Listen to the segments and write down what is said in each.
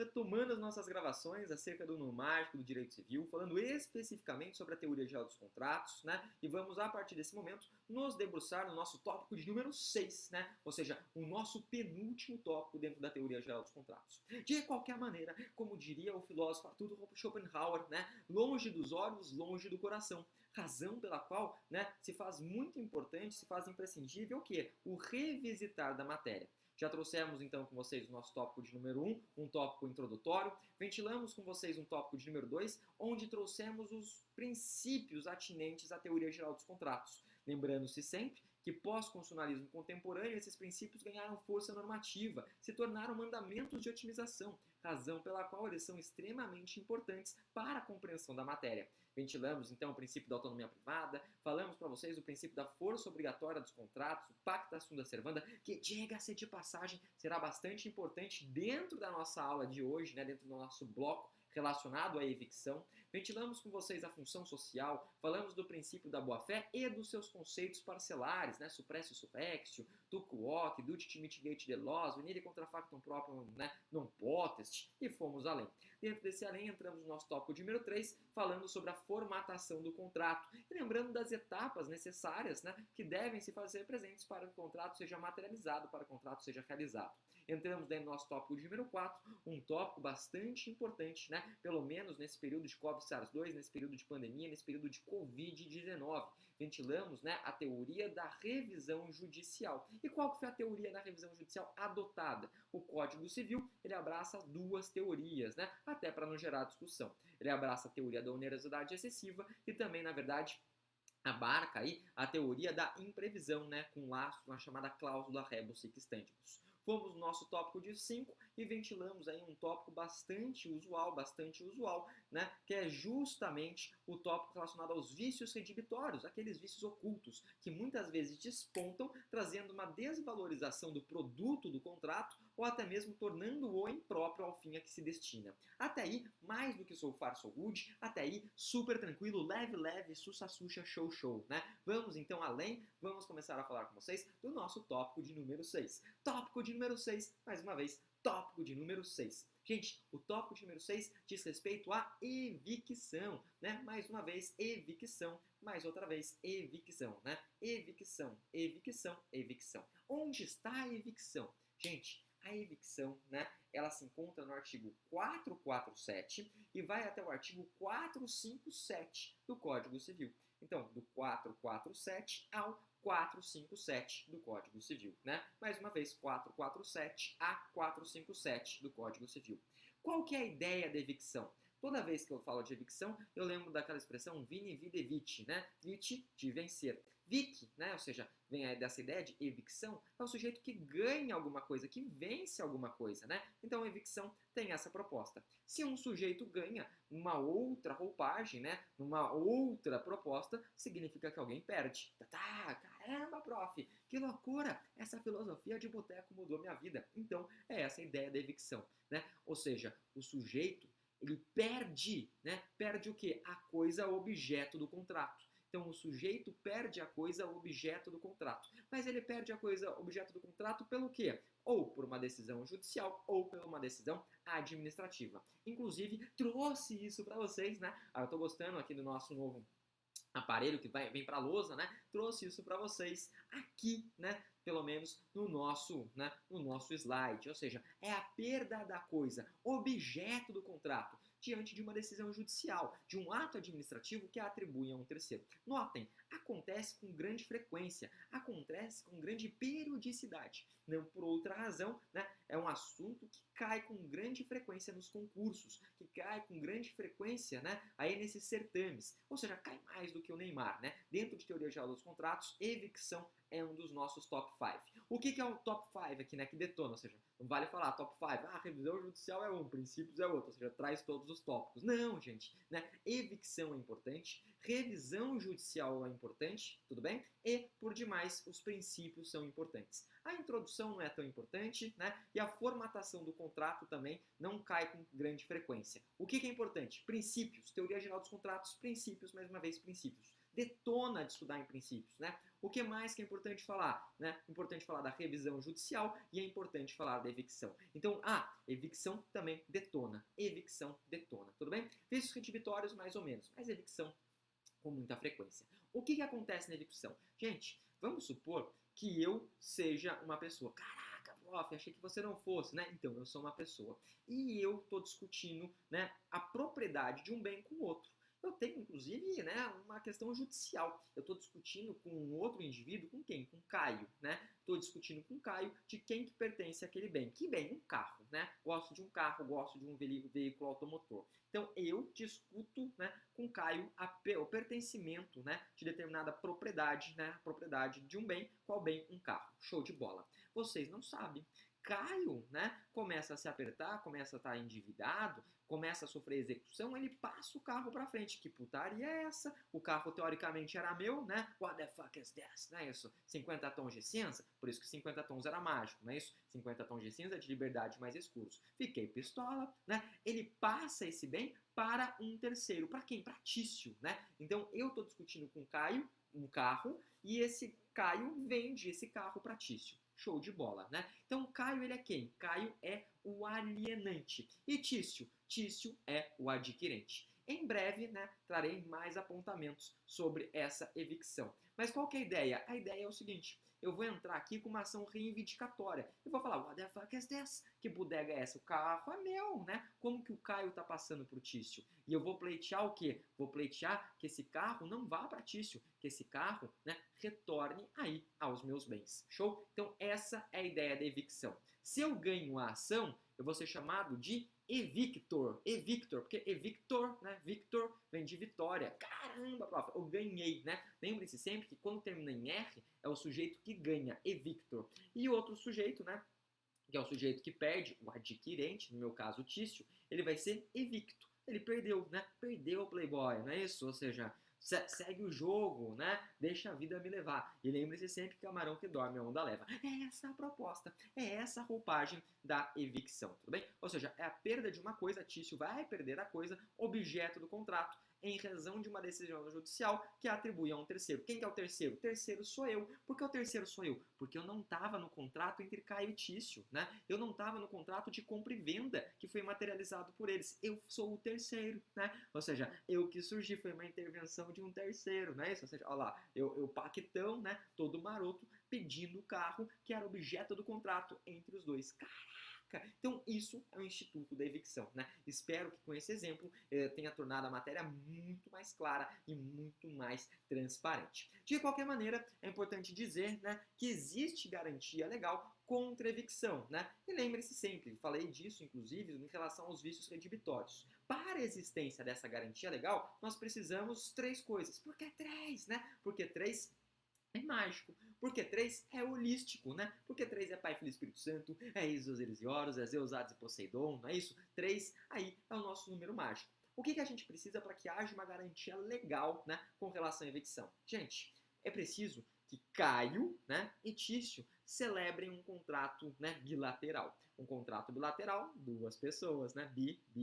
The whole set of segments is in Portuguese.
retomando as nossas gravações acerca do mágico do direito civil, falando especificamente sobre a teoria geral dos contratos, né? E vamos, a partir desse momento, nos debruçar no nosso tópico de número 6, né? Ou seja, o nosso penúltimo tópico dentro da teoria geral dos contratos. De qualquer maneira, como diria o filósofo Arthur Schopenhauer, né? Longe dos olhos, longe do coração. Razão pela qual, né, se faz muito importante, se faz imprescindível o quê? O revisitar da matéria. Já trouxemos então com vocês o nosso tópico de número 1, um tópico introdutório. Ventilamos com vocês um tópico de número 2, onde trouxemos os princípios atinentes à teoria geral dos contratos. Lembrando-se sempre que pós-constitucionalismo contemporâneo, esses princípios ganharam força normativa, se tornaram mandamentos de otimização, razão pela qual eles são extremamente importantes para a compreensão da matéria. Ventilamos então o princípio da autonomia privada, falamos para vocês do princípio da força obrigatória dos contratos, o pacta sunt servanda, que, diga-se de passagem, será bastante importante dentro da nossa aula de hoje, né, dentro do nosso bloco relacionado à evicção. Ventilamos com vocês a função social, falamos do princípio da boa-fé e dos seus conceitos parcelares, né, suppressio suffectio, tu quoque, dudit mitigate de loss, venire contra factum proprium, né, non potest, e fomos além. Dentro desse além, entramos no nosso tópico de número 3, falando sobre a formatação do contrato, e lembrando das etapas necessárias, né, que devem se fazer presentes para que o contrato seja materializado, para que o contrato seja realizado. Entramos daí no nosso tópico de número 4, um tópico bastante importante, né, pelo menos nesse período de COVID-SARS-2, nesse período de pandemia, nesse período de Covid-19. Ventilamos, né, a teoria da revisão judicial. E qual que foi a teoria da revisão judicial adotada? O Código Civil, ele abraça duas teorias, né, até para não gerar discussão. Ele abraça a teoria da onerosidade excessiva e também, na verdade, abarca aí a teoria da imprevisão, né, com laço na chamada cláusula rebus sic stantibus. Fomos no nosso tópico de 5 e ventilamos aí um tópico bastante usual, né, que é justamente o tópico relacionado aos vícios redibitórios, aqueles vícios ocultos, que muitas vezes despontam, trazendo uma desvalorização do produto do contrato ou até mesmo tornando-o impróprio ao fim a que se destina. Até aí, mais do que so far so good, até aí, super tranquilo, leve, sussa, show, né? Vamos então além, vamos começar a falar com vocês do nosso tópico de número 6. Tópico de número 6, mais uma vez, tópico de número 6. Gente, o tópico de número 6 diz respeito à evicção, né? Mais uma vez, evicção, mais outra vez, evicção, né? Evicção. Onde está a evicção? Gente, a evicção, né, ela se encontra no artigo 447 e vai até o artigo 457 do Código Civil. Então, do 447 ao 457 do Código Civil, né? Mais uma vez, 447 a 457 do Código Civil. Qual que é a ideia da evicção? Toda vez que eu falo de evicção, eu lembro daquela expressão vini vide vici, né? Vici, de vencer. Vic, né? Ou seja, vem aí dessa ideia de evicção, é o sujeito que ganha alguma coisa, que vence alguma coisa, né? Então a evicção tem essa proposta. Se um sujeito ganha numa outra roupagem, né? Numa outra proposta, significa que alguém perde. Caramba, prof, que loucura! Essa filosofia de boteco mudou minha vida. Então, é essa a ideia da evicção, né? Ou seja, o sujeito ele perde, né? Perde o quê? A coisa objeto do contrato. Então, o sujeito perde a coisa objeto do contrato. Mas ele perde a coisa objeto do contrato pelo quê? Ou por uma decisão judicial ou por uma decisão administrativa. Inclusive, trouxe isso para vocês, né? Eu estou gostando aqui do nosso novo aparelho que vem para a lousa, né? Trouxe isso para vocês aqui, né? Pelo menos no nosso slide. Ou seja, é a perda da coisa, objeto do contrato, diante de uma decisão judicial, de um ato administrativo que atribui a um terceiro. Notem, acontece com grande frequência, acontece com grande periodicidade. Não por outra razão, né? É um assunto que cai com grande frequência nos concursos, que cai com grande frequência, né, aí nesses certames. Ou seja, cai mais do que o Neymar, né? Dentro de teoria geral dos contratos, evicção é um dos nossos top 5. O que é o top 5 aqui, né, que detona? Ou seja, não vale falar top 5, revisão judicial é um, princípios é outro, ou seja, traz todos os tópicos. Não, gente, né? Evicção é importante, revisão judicial é importante, tudo bem? E, por demais, os princípios são importantes. A introdução não é tão importante, né? E a formatação do contrato também não cai com grande frequência. O que é importante? Princípios, teoria geral dos contratos, princípios, mais uma vez, princípios. detona de estudar em princípios, né? O que mais que é importante falar, né? Importante falar da revisão judicial e é importante falar da evicção. Então, evicção também detona. Evicção detona, tudo bem? Vícios retibitórios mais ou menos, mas evicção com muita frequência. O que acontece na evicção? Gente, vamos supor que eu seja uma pessoa. Caraca, prof, achei que você não fosse, né? Então, eu sou uma pessoa. E eu estou discutindo, né, a propriedade de um bem com outro. Eu tenho, inclusive, né, uma questão judicial. Eu estou discutindo com um outro indivíduo, com quem? Com Caio, né? Estou discutindo com Caio de quem que pertence aquele bem. Que bem? Um carro, né? Gosto de um carro, gosto de um veículo automotor. Então, eu discuto, né, com Caio o pertencimento, né, de determinada propriedade, né, a propriedade de um bem. Qual bem? Um carro. Show de bola. Vocês não sabem. Caio, né, começa a se apertar, começa a estar endividado, começa a sofrer execução, ele passa o carro para frente. Que putaria é essa? O carro teoricamente era meu, né? What the fuck is this? Não é isso? 50 tons de cinza? Por isso que 50 tons era mágico, não é isso? 50 tons de cinza de liberdade mais escuros. Fiquei pistola, né? Ele passa esse bem para um terceiro. Para quem? Para Tício, né? Então eu estou discutindo com o Caio um carro e esse Caio vende esse carro para Tício. Show de bola, né? Então, Caio, ele é quem? Caio é o alienante. E Tício? Tício é o adquirente. Em breve, né, trarei mais apontamentos sobre essa evicção. Mas qual que é a ideia? A ideia é o seguinte, eu vou entrar aqui com uma ação reivindicatória. Eu vou falar, what the fuck is this? Que bodega é essa? O carro é meu, né? Como que o Caio tá passando pro Tício? E eu vou pleitear o quê? Vou pleitear que esse carro não vá para Tício, que esse carro, né, retorne aí aos meus bens. Show? Então essa é a ideia da evicção. Se eu ganho a ação, eu vou ser chamado de evictor. Evictor, porque evictor, né? Victor vem de vitória. Caramba, prof, eu ganhei, né? Lembre-se sempre que quando termina em R, é o sujeito que ganha, evictor. E outro sujeito, né? Que é o sujeito que perde, o adquirente, no meu caso o Tício, ele vai ser evicto. Ele perdeu, né? Perdeu o Playboy, não é isso? Ou seja, segue o jogo, né? Deixa a vida me levar. E lembre-se sempre que camarão que dorme a onda leva. É essa a proposta, é essa a roupagem da evicção, tudo bem? Ou seja, é a perda de uma coisa, Tício vai perder a coisa, objeto do contrato, em razão de uma decisão judicial que atribui a um terceiro. Quem que é o terceiro? O terceiro sou eu. Por que o terceiro sou eu? Porque eu não estava no contrato entre Caio e Tício, né? Eu não estava no contrato de compra e venda que foi materializado por eles. Eu sou o terceiro, né? Ou seja, eu que surgi, foi uma intervenção de um terceiro, não é isso? Ou seja, olha lá, eu paquetão, né? Todo maroto, pedindo o carro que era objeto do contrato entre os dois. Então, isso é o Instituto da Evicção, né? Espero que com esse exemplo tenha tornado a matéria muito mais clara e muito mais transparente. De qualquer maneira, é importante dizer, né, que existe garantia legal contra a evicção, né? E lembre-se sempre, falei disso inclusive em relação aos vícios redibitórios. Para a existência dessa garantia legal, nós precisamos três coisas. Por que três, né? Porque três é mágico. Porque 3 é holístico, né? Porque 3 é Pai, Filho e Espírito Santo, é Isos, Elis e Horus, é Zeus, Hades e Poseidon, não é isso? 3 aí é o nosso número mágico. O que a gente precisa para que haja uma garantia legal, né, com relação à evicção? Gente, é preciso que Caio, né, e Tício celebrem um contrato, né, bilateral. Um contrato bilateral, duas pessoas, né?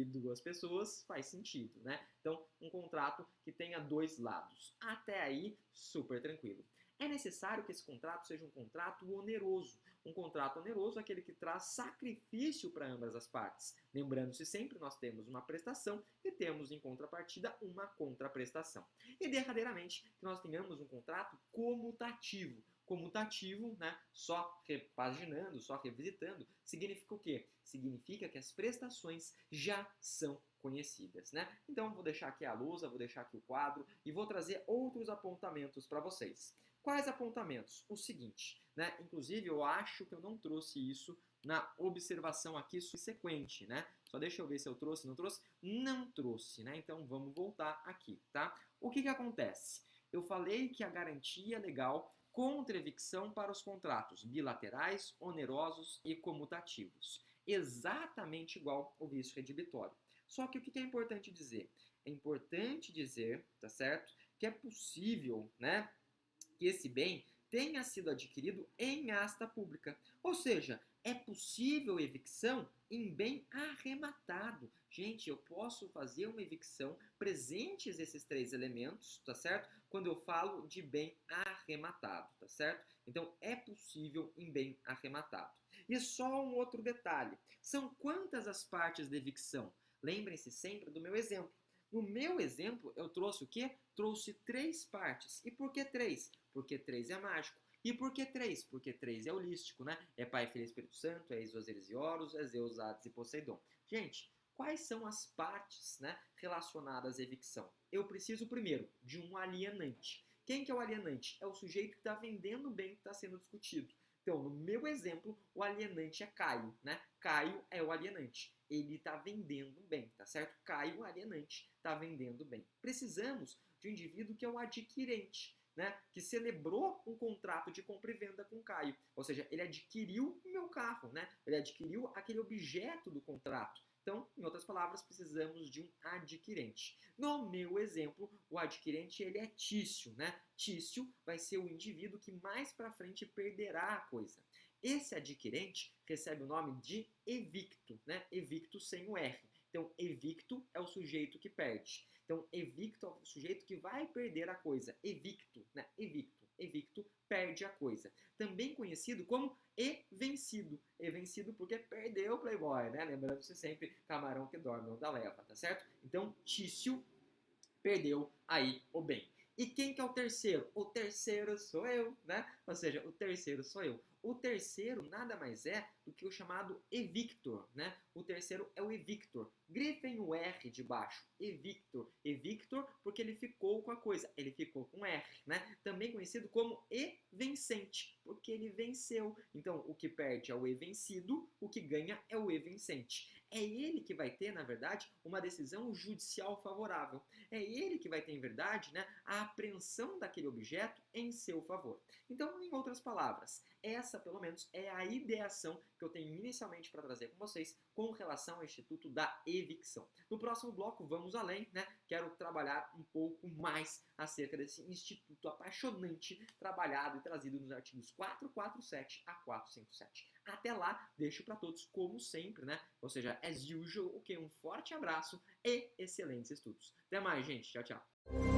Duas pessoas, faz sentido, né? Então, um contrato que tenha dois lados. Até aí, super tranquilo. É necessário que esse contrato seja um contrato oneroso. Um contrato oneroso é aquele que traz sacrifício para ambas as partes. Lembrando-se sempre, nós temos uma prestação e temos em contrapartida uma contraprestação. E derradeiramente, que nós tenhamos um contrato comutativo. Comutativo, né, só repaginando, só revisitando, significa o quê? Significa que as prestações já são conhecidas, né? Então, vou deixar aqui a lousa, vou deixar aqui o quadro e vou trazer outros apontamentos para vocês. Quais apontamentos? O seguinte, né? Inclusive, eu acho que eu não trouxe isso na observação aqui subsequente, né? Só deixa eu ver se eu trouxe, não trouxe? Não trouxe, né? Então, vamos voltar aqui, tá? O que acontece? Eu falei que a garantia legal contra evicção para os contratos bilaterais, onerosos e comutativos. Exatamente igual ao vício redibitório. Só que o que é importante dizer? É importante dizer, tá certo? Que é possível, né, que esse bem tenha sido adquirido em asta pública. Ou seja, é possível evicção em bem arrematado. Gente, eu posso fazer uma evicção presentes esses três elementos, tá certo? Quando eu falo de bem arrematado, tá certo? Então, é possível em bem arrematado. E só um outro detalhe. São quantas as partes da evicção? Lembrem-se sempre do meu exemplo. No meu exemplo, eu trouxe o quê? Trouxe 3 partes. E por que 3? Porque 3 é mágico. E por que 3? Porque 3 é holístico, né? É Pai, Filho e Espírito Santo, é Osiris e Horus, é Zeus, Hades e Poseidon. Gente, quais são as partes, né, relacionadas à evicção? Eu preciso, primeiro, de um alienante. Quem que é o alienante? É o sujeito que está vendendo o bem que está sendo discutido. Então, no meu exemplo, o alienante é Caio, né? Caio é o alienante. Ele está vendendo bem, tá certo? Caio, o alienante, está vendendo bem. Precisamos de um indivíduo que é o adquirente, né? Que celebrou um contrato de compra e venda com Caio. Ou seja, ele adquiriu o meu carro, né? Ele adquiriu aquele objeto do contrato. Então, em outras palavras, precisamos de um adquirente. No meu exemplo, o adquirente ele é Tício, né? Tício vai ser o indivíduo que mais para frente perderá a coisa. Esse adquirente recebe o nome de evicto, né? Evicto sem o R. Então, evicto é o sujeito que perde. Então, evicto é o sujeito que vai perder a coisa. Evicto, né? Evicto. Evicto perde a coisa. Também conhecido como e-vencido. E-vencido porque perdeu o Playboy, né? Lembrando-se sempre, camarão que dorme não dá leva, tá certo? Então, Tício perdeu aí o bem. E quem que é o terceiro? O terceiro sou eu, né? Ou seja, o terceiro sou eu. O terceiro nada mais é do que o chamado evictor, né? O terceiro é o evictor. Grifem o R de baixo. Evictor. Evictor porque ele ficou com a coisa. Ele ficou com R, né? Também conhecido como e-vencente, porque ele venceu. Então, o que perde é o e-vencido, o que ganha é o e-vencente. É ele que vai ter, na verdade, uma decisão judicial favorável. É ele que vai ter, em verdade, né, a apreensão daquele objeto em seu favor. Então, em outras palavras, essa, pelo menos, é a ideação que eu tenho inicialmente para trazer com vocês com relação ao Instituto da Evicção. No próximo bloco, vamos além, né? Quero trabalhar um pouco mais acerca desse instituto apaixonante trabalhado e trazido nos artigos 447 a 457. Até lá, deixo para todos, como sempre, né? Ou seja, as usual, um forte abraço e excelentes estudos. Até mais, gente. Tchau, tchau.